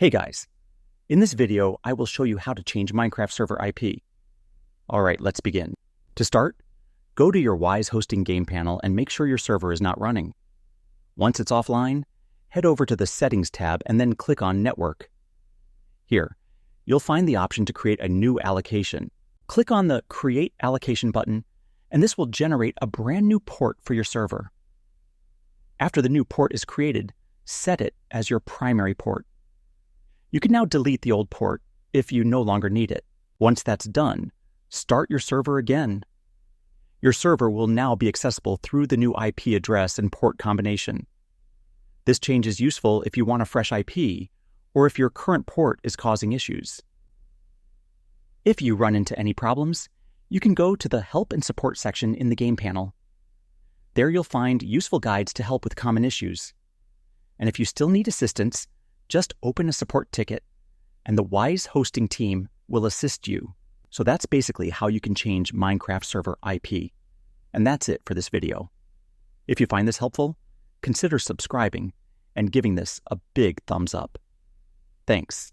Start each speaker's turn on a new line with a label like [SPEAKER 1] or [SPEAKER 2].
[SPEAKER 1] Hey guys, in this video, I will show you how to change Minecraft server IP. All right, let's begin. To start, go to your Wise Hosting game panel and make sure your server is not running. Once it's offline, head over to the Settings tab and then click on Network. Here, you'll find the option to create a new allocation. Click on the Create Allocation button, and this will generate a brand new port for your server. After the new port is created, set it as your primary port. You can now delete the old port if you no longer need it. Once that's done, start your server again. Your server will now be accessible through the new IP address and port combination. This change is useful if you want a fresh IP or if your current port is causing issues. If you run into any problems, you can go to the Help and Support section in the game panel. There you'll find useful guides to help with common issues. And if you still need assistance, just open a support ticket, and the Wise Hosting team will assist you. So that's basically how you can change Minecraft server IP. And that's it for this video. If you find this helpful, consider subscribing and giving this a big thumbs up. Thanks.